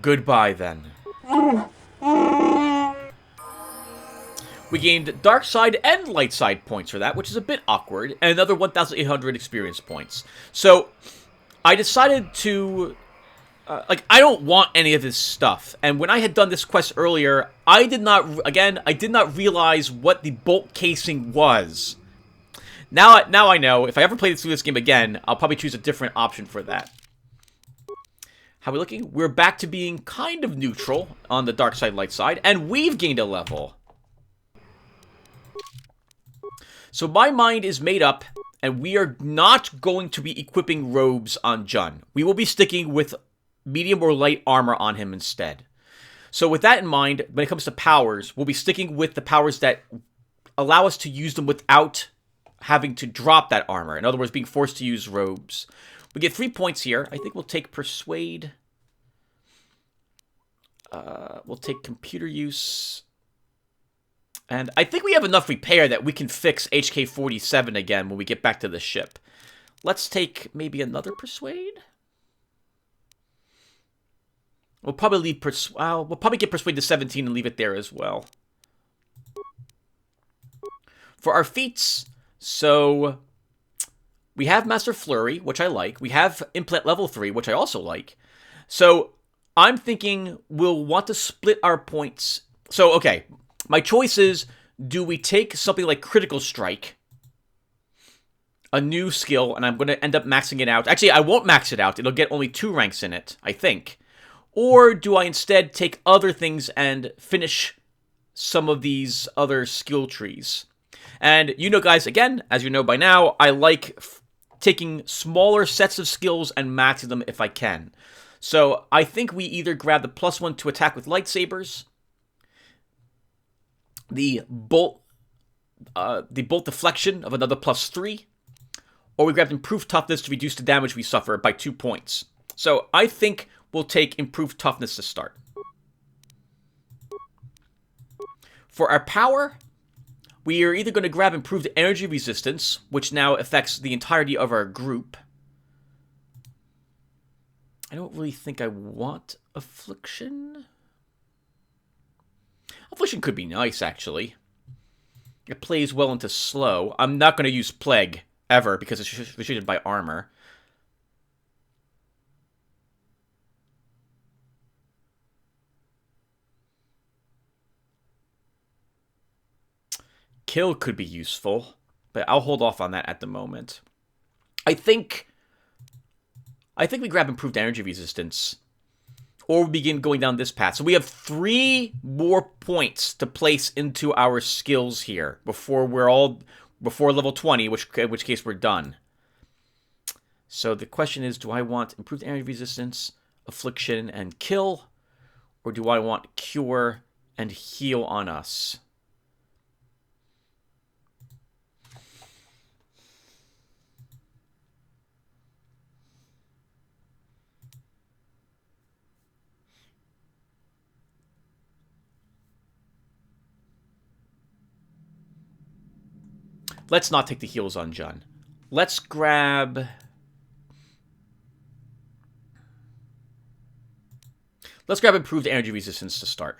Goodbye, then. We gained dark side and light side points for that, which is a bit awkward, and another 1,800 experience points. So, I decided to... I don't want any of this stuff. And when I had done this quest earlier, I did not realize what the bolt casing was. Now I know. If I ever play through this game again, I'll probably choose a different option for that. How are we looking? We're back to being kind of neutral on the dark side, light side, and we've gained a level. So my mind is made up, and we are not going to be equipping robes on Jun. We will be sticking with medium or light armor on him instead. So with that in mind, when it comes to powers, we'll be sticking with the powers that allow us to use them without having to drop that armor. In other words, being forced to use robes. We get 3 points here. I think we'll take Persuade. We'll take Computer Use. And I think we have enough repair that we can fix HK-47 again when we get back to the ship. Let's take maybe another Persuade. We'll probably leave we'll probably get Persuade to 17 and leave it there as well. For our feats, so we have Master Flurry, which I like. We have Implant Level 3, which I also like. So I'm thinking we'll want to split our points. So, okay, my choice is, do we take something like Critical Strike, a new skill, and I'm going to end up maxing it out. Actually, I won't max it out. It'll get only 2 ranks in it, I think. Or do I instead take other things and finish some of these other skill trees? And you know, guys, again, as you know by now, I like taking smaller sets of skills and maxing them if I can. So I think we either grab the +1 to attack with lightsabers, the bolt deflection of another +3, or we grab improved toughness to reduce the damage we suffer by 2 points. So I think we'll take improved toughness to start. For our power, we are either going to grab improved energy resistance, which now affects the entirety of our group. I don't really think I want Affliction. Affliction could be nice, actually. It plays well into slow. I'm not going to use Plague, ever, because it's restricted by armor. Kill could be useful, but I'll hold off on that at the moment. I think we grab improved energy resistance, or we begin going down this path. So we have 3 more points to place into our skills here before level 20, in which case we're done. So the question is, do I want improved energy resistance, affliction, and kill, or do I want cure and heal on us? Let's not take the heals on Jun. Let's grab... improved energy resistance to start.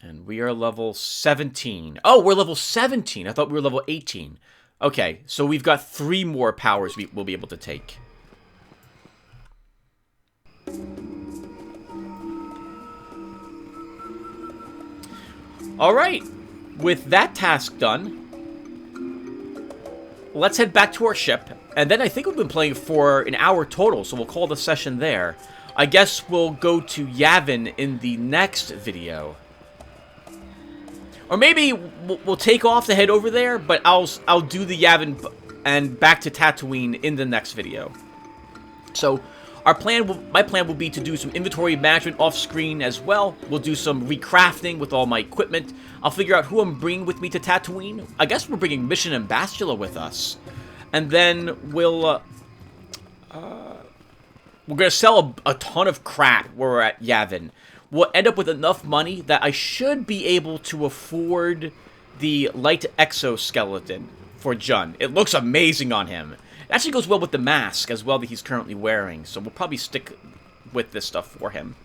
And we are level 17. Oh, we're level 17. I thought we were level 18. Okay, so we've got 3 more powers we'll be able to take. Alright, with that task done, let's head back to our ship, and then I think we've been playing for an hour total, so we'll call the session there. I guess we'll go to Yavin in the next video. Or maybe we'll take off to head over there, but I'll do the Yavin and back to Tatooine in the next video. So my plan will be to do some inventory management off screen as well. We'll do some recrafting with all my equipment. I'll figure out who I'm bringing with me to Tatooine. I guess we're bringing Mission and Bastila with us. And then we're gonna sell a ton of crap where we're at Yavin. We'll end up with enough money that I should be able to afford the light exoskeleton for Jun. It looks amazing on him. It actually goes well with the mask as well that he's currently wearing, so we'll probably stick with this stuff for him.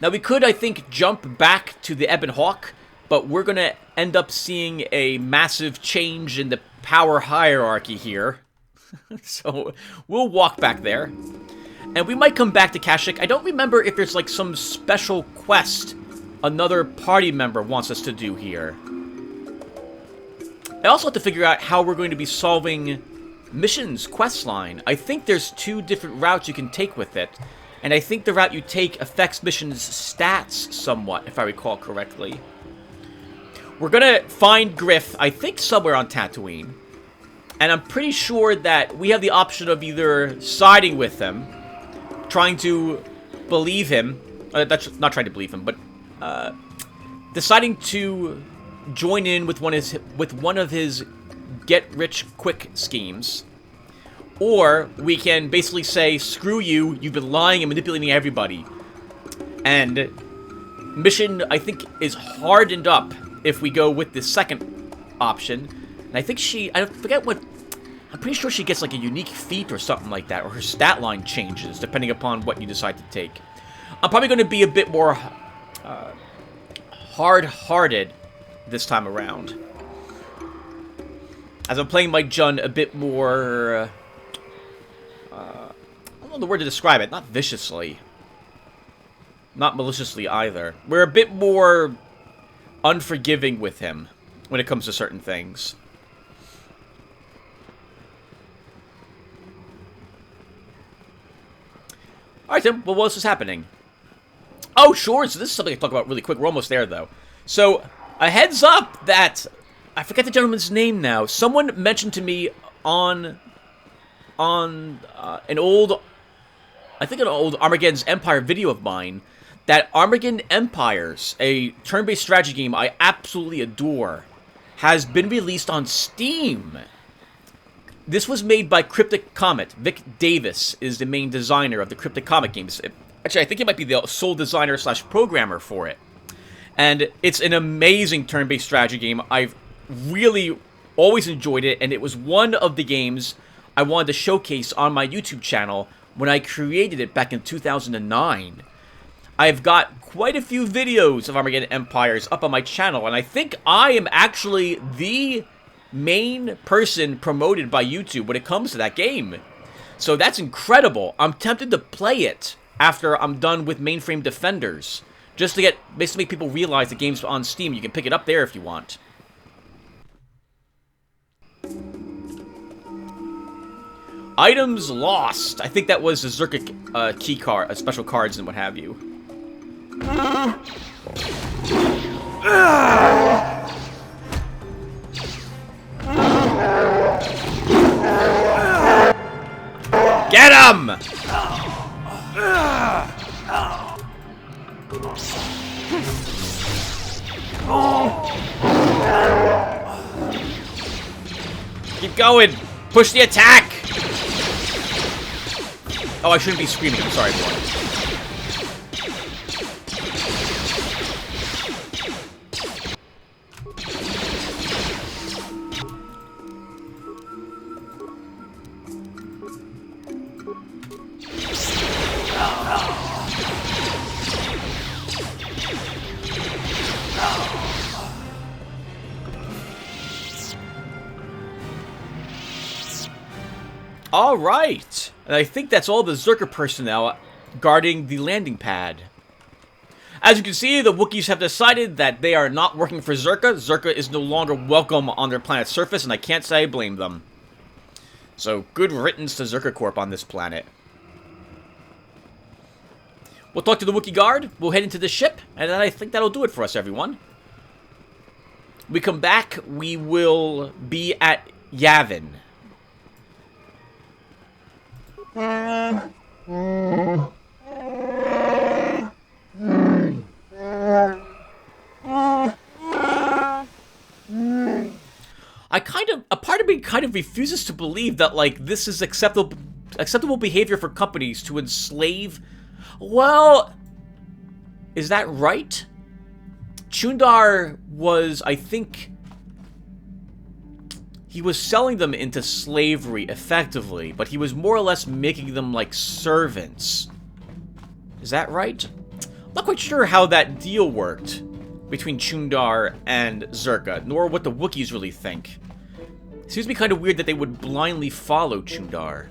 Now we could, I think, jump back to the Ebon Hawk, but we're going to end up seeing a massive change in the power hierarchy here. So we'll walk back there. And we might come back to Kashyyyk. I don't remember if there's like some special quest another party member wants us to do here. I also have to figure out how we're going to be solving missions quest line. I think there's 2 different routes you can take with it. And I think the route you take affects missions stats somewhat, if I recall correctly. We're gonna find Griff, I think somewhere on Tatooine. And I'm pretty sure that we have the option of either siding with him, trying to believe him, that's not trying to believe him, but deciding to join in with one of his get-rich-quick schemes. Or we can basically say, screw you, you've been lying and manipulating everybody. And mission, I think, is hardened up if we go with the second option. And I think I forget what, I'm pretty sure she gets like a unique feat or something like that, or her stat line changes depending upon what you decide to take. I'm probably going to be a bit more hard-hearted this time around, as I'm playing my Jun a bit more, I don't know the word to describe it, not viciously, not maliciously either. We're a bit more unforgiving with him when it comes to certain things. Alright, Tim, well, what else is happening? Oh, sure, so this is something I can talk about really quick. We're almost there, though. So, a heads up that, I forget the gentleman's name now. Someone mentioned to me on an old Armageddon's Empire video of mine, that Armageddon Empires, a turn-based strategy game I absolutely adore, has been released on Steam. This was made by Cryptic Comet. Vic Davis is the main designer of the Cryptic Comet games. Actually, I think he might be the sole designer / programmer for it. And it's an amazing turn-based strategy game. I've really always enjoyed it, and it was one of the games I wanted to showcase on my YouTube channel when I created it back in 2009. I've got quite a few videos of Armageddon Empires up on my channel, and I think I am actually the main person promoted by YouTube when it comes to that game. So that's incredible. I'm tempted to play it after I'm done with Mainframe Defenders, just to get basically make people realize the game's on Steam. You can pick it up there if you want. Items lost. I think that was the Zerka key card, special cards and what have you. Get him! Keep going! Push the attack! Oh, I shouldn't be screaming. I'm sorry, boy. All right. And I think that's all the Zerka personnel guarding the landing pad. As you can see, the Wookiees have decided that they are not working for Zerka. Zerka is no longer welcome on their planet's surface, and I can't say I blame them. So, good riddance to Zerka Corp on this planet. We'll talk to the Wookiee guard, we'll head into the ship, and then I think that'll do it for us, everyone. We come back, we will be at Yavin. I a part of me kind of refuses to believe that, like, this is acceptable behavior for companies to enslave. Well, is that right? Chundar was, I think, he was selling them into slavery effectively, but he was more or less making them like servants. Is that right? I'm not quite sure how that deal worked between Chundar and Zerka, nor what the Wookiees really think. It seems to be kind of weird that they would blindly follow Chundar.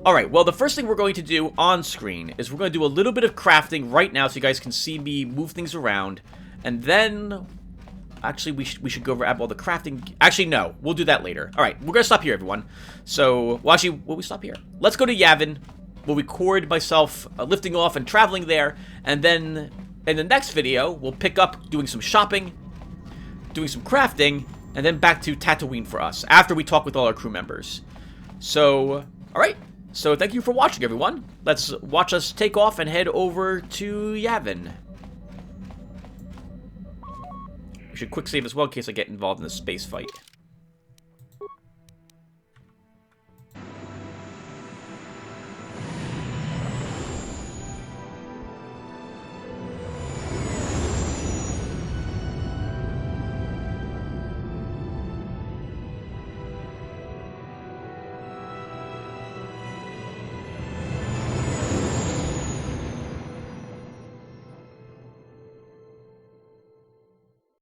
Alright, well, the first thing we're going to do on screen is we're going to do a little bit of crafting right now so you guys can see me move things around. And then... Actually, we should go grab all the crafting... Actually, no. We'll do that later. Alright, we're going to stop here, everyone. So, well, actually, will we stop here? Let's go to Yavin. We'll record myself lifting off and traveling there. And then, in the next video, we'll pick up doing some shopping, doing some crafting, and then back to Tatooine for us, after we talk with all our crew members. So, alright. So, thank you for watching, everyone. Let's watch us take off and head over to Yavin. We should quick save as well in case I get involved in the space fight.